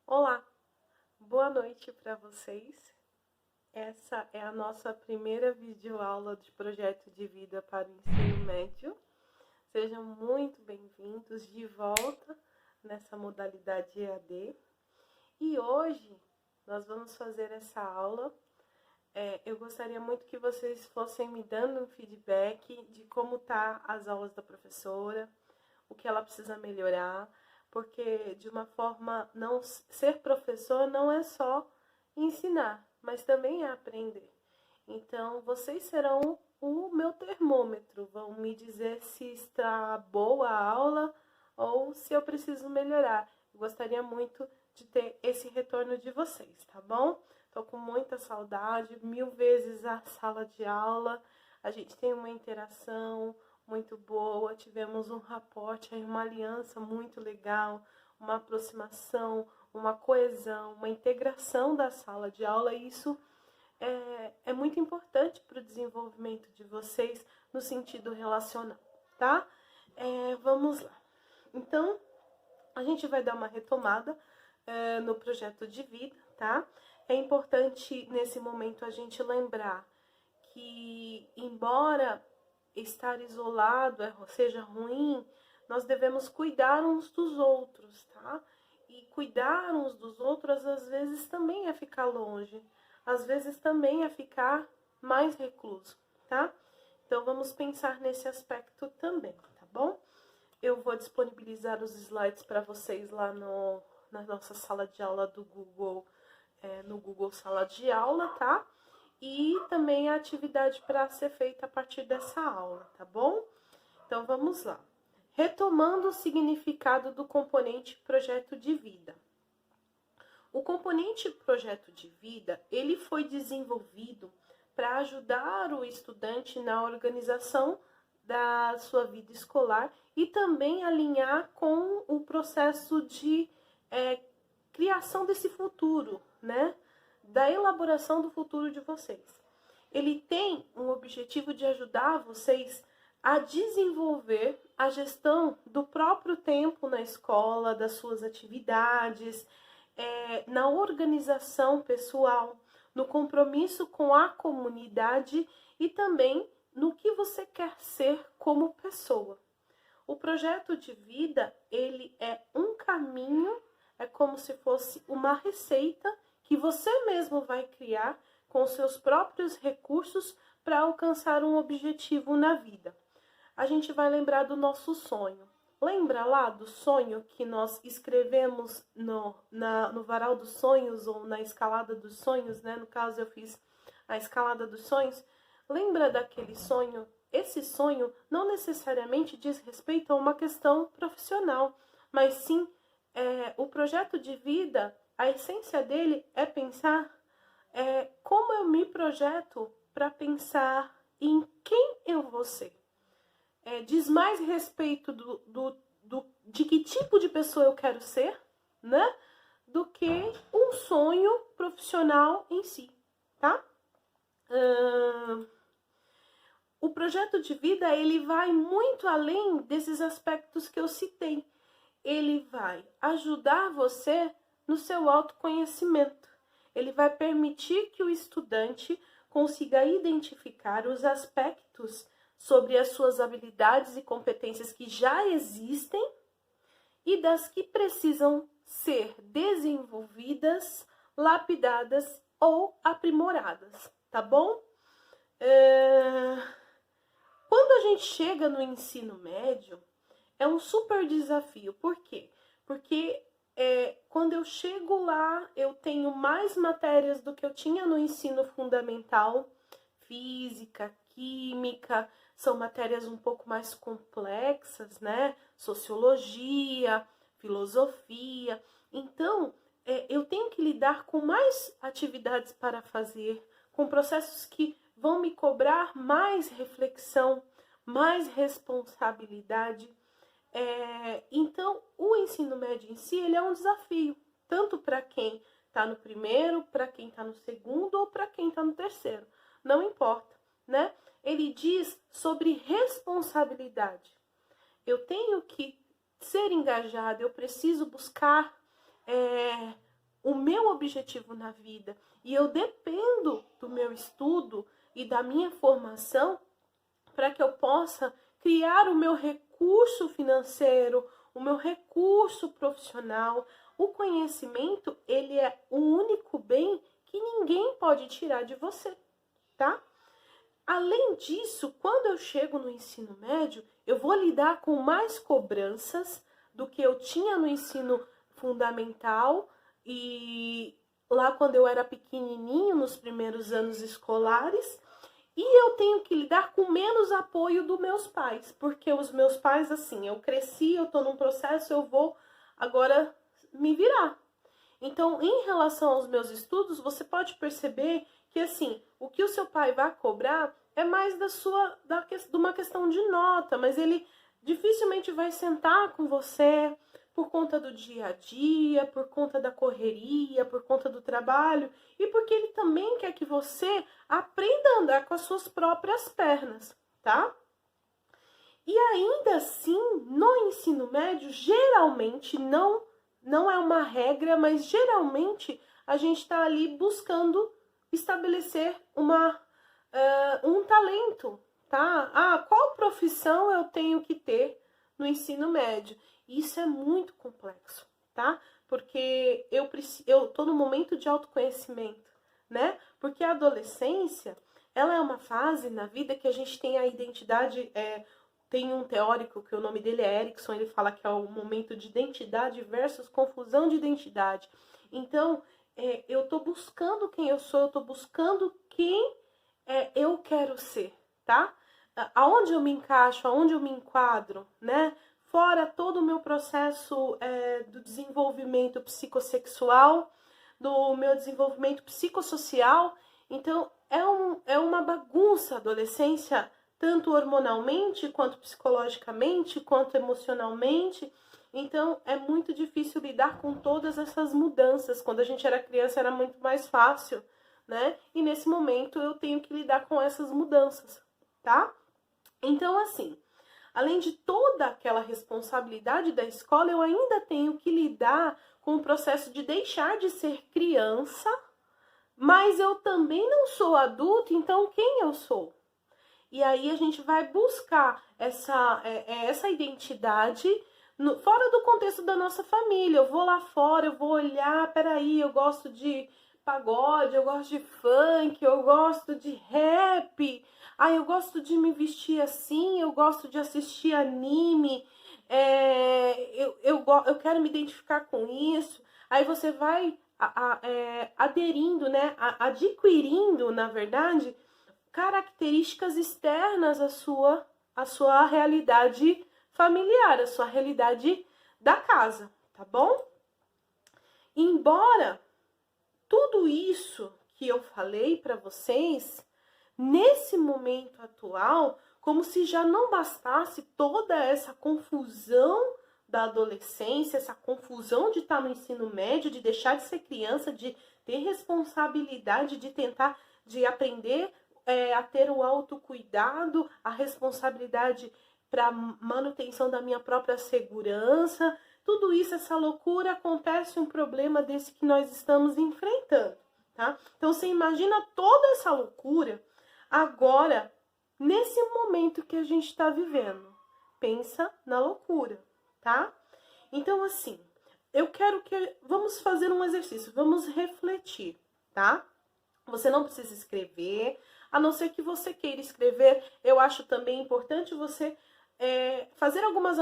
Olá, boa noite para vocês. Essa é a nossa primeira videoaula de projeto de vida para o ensino médio. Sejam muito bem-vindos de volta nessa modalidade EAD. E hoje nós vamos fazer essa aula. Eu gostaria muito que vocês fossem me dando um feedback de como tá as aulas da professora, o que ela precisa melhorar, porque de uma forma, não ser professor não é só ensinar, mas também é aprender. Então, vocês serão o meu termômetro, vão me dizer se está boa a aula ou se eu preciso melhorar. Eu gostaria muito de ter esse retorno de vocês, tá bom? Tô com muita saudade, 1000 vezes a sala de aula, a gente tem uma interação muito boa, tivemos um rapport, uma aliança muito legal, uma aproximação, uma coesão, uma integração da sala de aula, e isso é muito importante para o desenvolvimento de vocês no sentido relacional, tá? Vamos lá. Então, a gente vai dar uma retomada no projeto de vida, tá? É importante, nesse momento, a gente lembrar que, embora estar isolado seja ruim, nós devemos cuidar uns dos outros, tá? E cuidar uns dos outros, às vezes, também é ficar longe. Às vezes, também é ficar mais recluso, tá? Então, vamos pensar nesse aspecto também, tá bom? Eu vou disponibilizar os slides para vocês lá na nossa sala de aula do Google, no Google Sala de Aula, tá? E também a atividade para ser feita a partir dessa aula, tá bom? Então, vamos lá. Retomando o significado do componente projeto de vida. O componente projeto de vida, ele foi desenvolvido para ajudar o estudante na organização da sua vida escolar e também alinhar com o processo de criação desse futuro, né? Da elaboração do futuro de vocês. Ele tem um objetivo de ajudar vocês a desenvolver a gestão do próprio tempo na escola, das suas atividades, na organização pessoal, no compromisso com a comunidade e também no que você quer ser como pessoa. O projeto de vida, ele é um caminho, é como se fosse uma receita que você mesmo vai criar com seus próprios recursos para alcançar um objetivo na vida. A gente vai lembrar do nosso sonho. Lembra lá do sonho que nós escrevemos no varal dos sonhos ou na escalada dos sonhos, né? No caso, eu fiz a escalada dos sonhos. Lembra daquele sonho? Esse sonho não necessariamente diz respeito a uma questão profissional, mas sim o projeto de vida, a essência dele é pensar como eu me projeto para pensar em quem eu vou ser. Diz mais respeito de que tipo de pessoa eu quero ser, né? Do que um sonho profissional em si, tá? O projeto de vida, ele vai muito além desses aspectos que eu citei. Ele vai ajudar você no seu autoconhecimento. Ele vai permitir que o estudante consiga identificar os aspectos sobre as suas habilidades e competências que já existem e das que precisam ser desenvolvidas, lapidadas ou aprimoradas, tá bom? Quando a gente chega no ensino médio, é um super desafio. Por quê? Porque quando eu chego lá, eu tenho mais matérias do que eu tinha no ensino fundamental. Física, química, são matérias um pouco mais complexas, né? Sociologia, filosofia. Então, eu tenho que lidar com mais atividades para fazer, com processos que vão me cobrar mais reflexão, mais responsabilidade. Então, o ensino médio em si, ele é um desafio, tanto para quem está no primeiro, para quem está no segundo ou para quem está no terceiro. Não importa, né? Ele diz sobre responsabilidade. Eu tenho que ser engajado, eu preciso buscar o meu objetivo na vida e eu dependo do meu estudo e da minha formação para que eu possa criar o meu recurso financeiro, o meu recurso profissional. O conhecimento, ele é o único bem que ninguém pode tirar de você, tá? Além disso, quando eu chego no ensino médio, eu vou lidar com mais cobranças do que eu tinha no ensino fundamental e lá quando eu era pequenininho, nos primeiros anos escolares, e eu tenho que lidar com menos apoio dos meus pais, porque os meus pais, assim, eu cresci, eu tô num processo, eu vou agora me virar. Então, em relação aos meus estudos, você pode perceber que, assim, o que o seu pai vai cobrar é mais de uma questão de nota, mas ele dificilmente vai sentar com você por conta do dia a dia, por conta da correria, por conta do trabalho e porque ele também quer que você aprenda a andar com as suas próprias pernas, tá? E ainda assim, no ensino médio, geralmente, não é uma regra, mas geralmente a gente está ali buscando estabelecer um talento, tá? Qual profissão eu tenho que ter no ensino médio? Isso é muito complexo, tá? Porque eu tô no momento de autoconhecimento, né? Porque a adolescência, ela é uma fase na vida que a gente tem a identidade... Tem um teórico que o nome dele é Erickson, ele fala que é o momento de identidade versus confusão de identidade. Então, eu tô buscando quem eu sou, eu tô buscando quem eu quero ser, tá? Aonde eu me encaixo, aonde eu me enquadro, né? Fora todo o meu processo do desenvolvimento psicossexual, do meu desenvolvimento psicossocial. Então, é uma bagunça a adolescência, tanto hormonalmente, quanto psicologicamente, quanto emocionalmente. Então, é muito difícil lidar com todas essas mudanças. Quando a gente era criança, era muito mais fácil, né? E nesse momento, eu tenho que lidar com essas mudanças, tá? Então, assim, além de toda aquela responsabilidade da escola, eu ainda tenho que lidar com o processo de deixar de ser criança, mas eu também não sou adulto, então quem eu sou? E aí a gente vai buscar essa identidade fora do contexto da nossa família. Eu vou lá fora, eu vou olhar, peraí, eu gosto de pagode, eu gosto de funk, eu gosto de rap, eu gosto de me vestir assim, eu gosto de assistir anime, eu quero me identificar com isso. Aí você vai aderindo, né, adquirindo, na verdade, características externas à sua realidade familiar, à sua realidade da casa, tá bom? Embora tudo isso que eu falei para vocês, nesse momento atual, como se já não bastasse toda essa confusão da adolescência, essa confusão de estar no ensino médio, de deixar de ser criança, de ter responsabilidade, de tentar, de aprender a ter o autocuidado, a responsabilidade para manutenção da minha própria segurança. Tudo isso, essa loucura, acontece um problema desse que nós estamos enfrentando, tá? Então, você imagina toda essa loucura agora, nesse momento que a gente está vivendo. Pensa na loucura, tá? Então, assim, eu quero que... Vamos fazer um exercício, vamos refletir, tá? Você não precisa escrever, a não ser que você queira escrever. Eu acho também importante você fazer algumas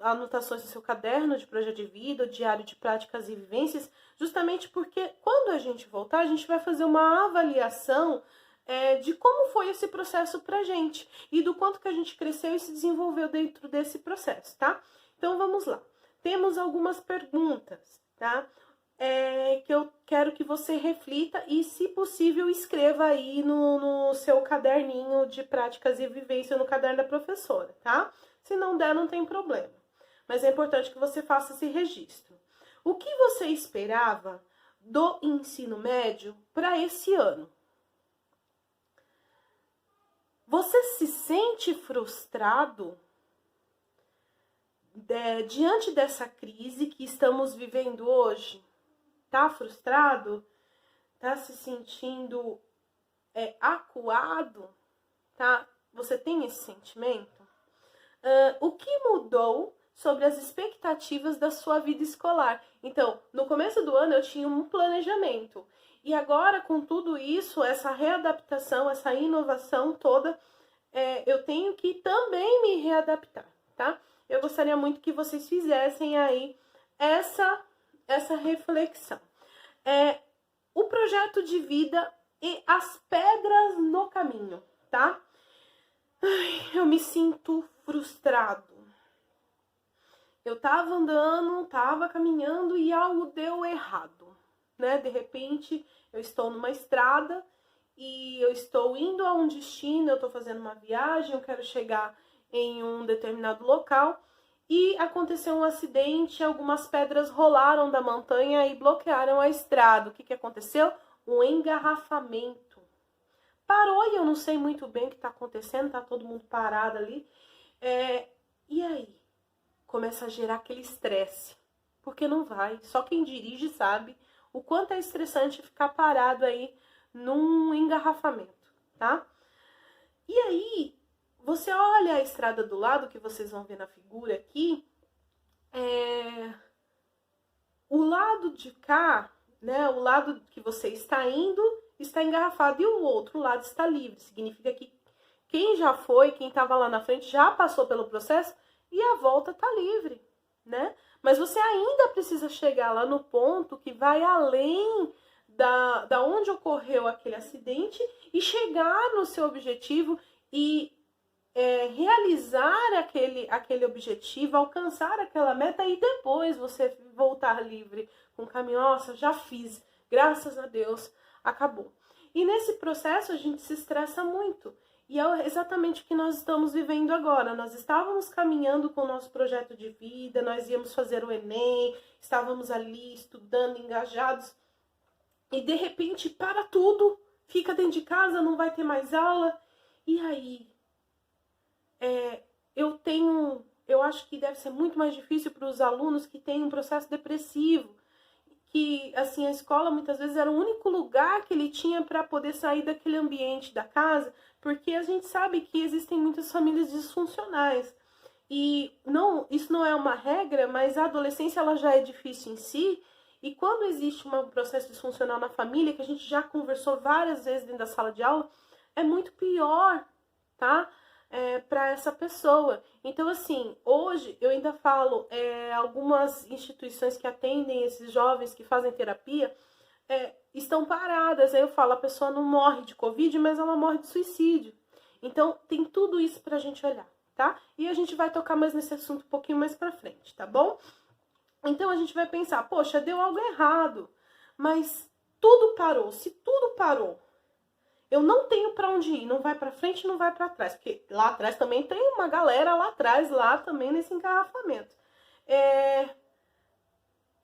anotações no seu caderno de projeto de vida, diário de práticas e vivências, justamente porque quando a gente voltar, a gente vai fazer uma avaliação de como foi esse processo pra gente e do quanto que a gente cresceu e se desenvolveu dentro desse processo, tá? Então, vamos lá. Temos algumas perguntas, tá? Que eu quero que você reflita e, se possível, escreva aí no seu caderninho de práticas e vivência, no caderno da professora, tá? Se não der, não tem problema. Mas é importante que você faça esse registro. O que você esperava do ensino médio para esse ano? Você se sente frustrado diante dessa crise que estamos vivendo hoje? tá frustrado, tá se sentindo acuado, tá? Você tem esse sentimento? O que mudou sobre as expectativas da sua vida escolar? Então, no começo do ano eu tinha um planejamento. E agora, com tudo isso, essa readaptação, essa inovação toda, eu tenho que também me readaptar, tá? Eu gostaria muito que vocês fizessem aí essa reflexão. O projeto de vida e as pedras no caminho, tá? Eu me sinto frustrado. Eu tava andando, tava caminhando e algo deu errado, né? De repente, eu estou numa estrada e eu estou indo a um destino, eu tô fazendo uma viagem, eu quero chegar em um determinado local e aconteceu um acidente, algumas pedras rolaram da montanha e bloquearam a estrada. O que aconteceu? Um engarrafamento. Parou e eu não sei muito bem o que tá acontecendo, tá todo mundo parado ali. E aí? Começa a gerar aquele estresse, porque não vai. Só quem dirige sabe o quanto é estressante ficar parado aí num engarrafamento, tá? E aí, você olha a estrada do lado, que vocês vão ver na figura aqui, o lado de cá, né, o lado que você está indo, está engarrafado e o outro lado está livre. Significa que quem já foi, quem estava lá na frente, já passou pelo processo e a volta está livre, né? Mas você ainda precisa chegar lá no ponto que vai além da onde ocorreu aquele acidente e chegar no seu objetivo e realizar aquele objetivo, alcançar aquela meta e depois você voltar livre com o caminho. Nossa, já fiz, graças a Deus, acabou. E nesse processo a gente se estressa muito. E é exatamente o que nós estamos vivendo agora. Nós estávamos caminhando com o nosso projeto de vida, nós íamos fazer o Enem, estávamos ali estudando, engajados. E de repente para tudo, fica dentro de casa, não vai ter mais aula. E aí? Eu acho que deve ser muito mais difícil para os alunos que têm um processo depressivo. Que, assim, a escola muitas vezes era o único lugar que ele tinha para poder sair daquele ambiente da casa, porque a gente sabe que existem muitas famílias disfuncionais. E isso não é uma regra, mas a adolescência ela já é difícil em si, e quando existe um processo disfuncional na família, que a gente já conversou várias vezes dentro da sala de aula, é muito pior, tá? Para essa pessoa. Então, assim, hoje eu ainda falo, algumas instituições que atendem esses jovens que fazem terapia estão paradas. Aí eu falo, a pessoa não morre de Covid, mas ela morre de suicídio. Então, tem tudo isso pra gente olhar, tá? E a gente vai tocar mais nesse assunto um pouquinho mais pra frente, tá bom? Então, a gente vai pensar, poxa, deu algo errado, mas tudo parou. Se tudo parou, eu não tenho para onde ir, não vai para frente, não vai para trás, porque lá atrás também tem uma galera lá atrás, lá também nesse engarrafamento.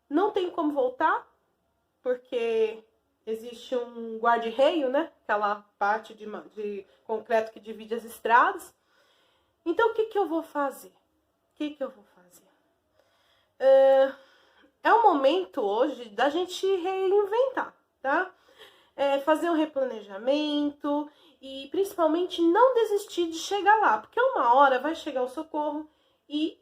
Não tem como voltar, porque existe um guarda-reio, né? Aquela parte de concreto que divide as estradas. Então, o que eu vou fazer? É o momento hoje da gente reinventar, tá? Fazer um replanejamento e principalmente não desistir de chegar lá, porque uma hora vai chegar o socorro e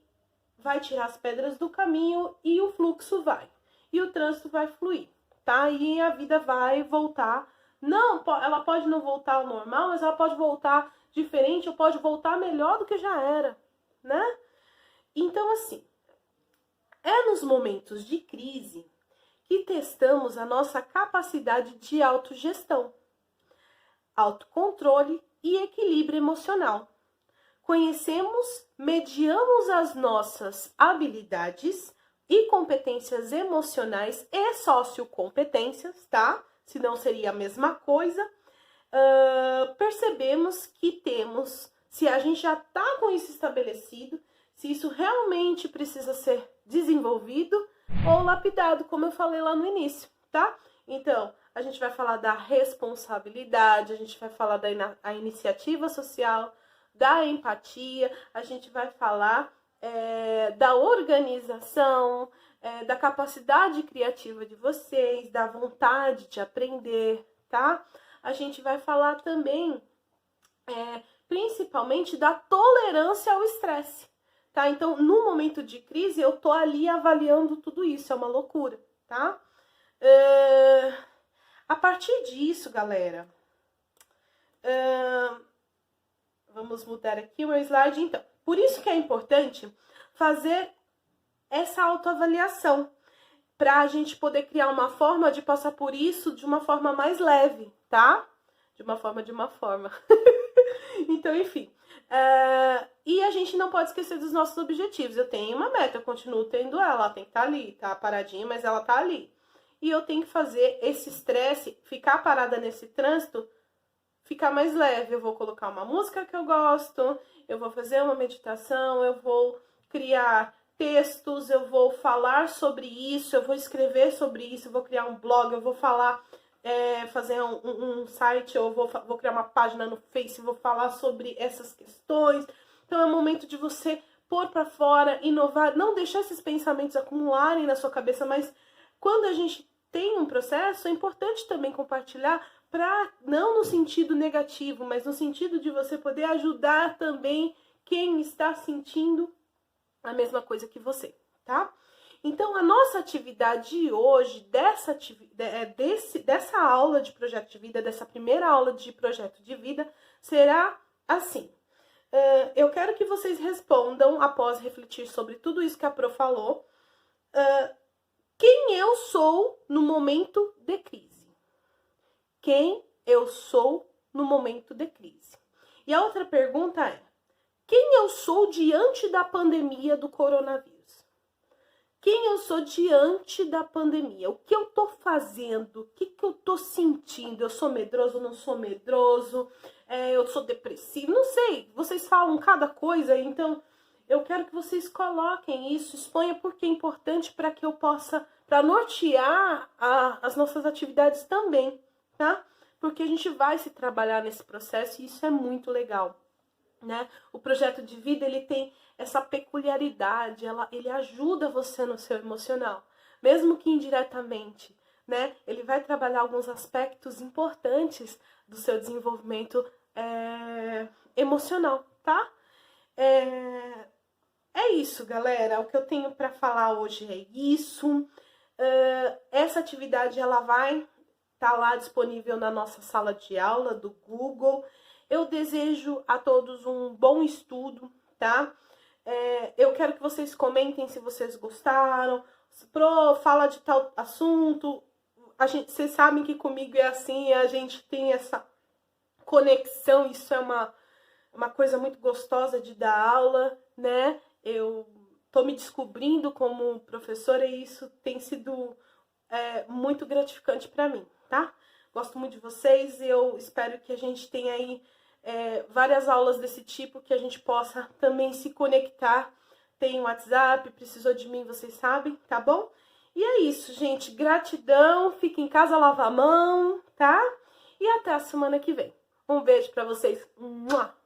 vai tirar as pedras do caminho e o fluxo vai, e o trânsito vai fluir, tá? E a vida vai voltar, ela pode não voltar ao normal, mas ela pode voltar diferente ou pode voltar melhor do que já era, né? Então, assim, nos momentos de crise que testamos a nossa capacidade de autogestão, autocontrole e equilíbrio emocional. Conhecemos, mediamos as nossas habilidades e competências emocionais e sociocompetências, tá? Senão seria a mesma coisa. Percebemos que temos, se a gente já está com isso estabelecido, se isso realmente precisa ser desenvolvido ou lapidado, como eu falei lá no início, tá? Então, a gente vai falar da responsabilidade, a gente vai falar da iniciativa social, da empatia, a gente vai falar da organização, da capacidade criativa de vocês, da vontade de aprender, tá? A gente vai falar também, principalmente, da tolerância ao estresse, tá? Então, no momento de crise, eu tô ali avaliando tudo isso, é uma loucura, tá? A partir disso, galera, vamos mudar aqui o meu slide, então. Por isso que é importante fazer essa autoavaliação, para a gente poder criar uma forma de passar por isso de uma forma mais leve, tá? De uma forma. Então, enfim. E a gente não pode esquecer dos nossos objetivos. Eu tenho uma meta, eu continuo tendo ela tem que estar ali, tá paradinha, mas ela tá ali. E eu tenho que fazer esse estresse, ficar parada nesse trânsito, ficar mais leve. Eu vou colocar uma música que eu gosto, eu vou fazer uma meditação, eu vou criar textos, eu vou falar sobre isso, eu vou escrever sobre isso, eu vou criar um blog, eu vou falar, fazer um site, eu vou criar uma página no Face, vou falar sobre essas questões. Então é o momento de você pôr para fora, inovar, não deixar esses pensamentos acumularem na sua cabeça, mas quando a gente tem um processo, é importante também compartilhar, para não no sentido negativo, mas no sentido de você poder ajudar também quem está sentindo a mesma coisa que você, tá? Então, a nossa atividade hoje, dessa aula de projeto de vida, dessa primeira aula de projeto de vida, será assim. Eu quero que vocês respondam, após refletir sobre tudo isso que a Pro falou, quem eu sou no momento de crise. Quem eu sou no momento de crise. E a outra pergunta é, quem eu sou diante da pandemia do coronavírus? Quem eu sou diante da pandemia? O que eu tô fazendo? O que eu tô sentindo? Eu sou medroso, não sou medroso? Eu sou depressivo? Não sei. Vocês falam cada coisa, então eu quero que vocês coloquem isso, exponham porque é importante para que eu possa, para nortear as nossas atividades também, tá? Porque a gente vai se trabalhar nesse processo e isso é muito legal. Né? O projeto de vida, ele tem essa peculiaridade, ele ajuda você no seu emocional, mesmo que indiretamente, né? Ele vai trabalhar alguns aspectos importantes do seu desenvolvimento emocional, tá? É isso, galera. O que eu tenho para falar hoje é isso. Essa atividade, ela vai estar lá disponível na nossa sala de aula do Google. Eu desejo a todos um bom estudo, tá? Eu quero que vocês comentem se vocês gostaram. Pro, fala de tal assunto. Vocês sabem que comigo é assim, a gente tem essa conexão. Isso é uma coisa muito gostosa de dar aula, né? Eu tô me descobrindo como professora e isso tem sido muito gratificante para mim, tá? Gosto muito de vocês e eu espero que a gente tenha aí várias aulas desse tipo, que a gente possa também se conectar. Tem WhatsApp, precisou de mim, vocês sabem, tá bom? E é isso, gente. Gratidão, fique em casa, lava a mão, tá? E até a semana que vem. Um beijo pra vocês. Mua!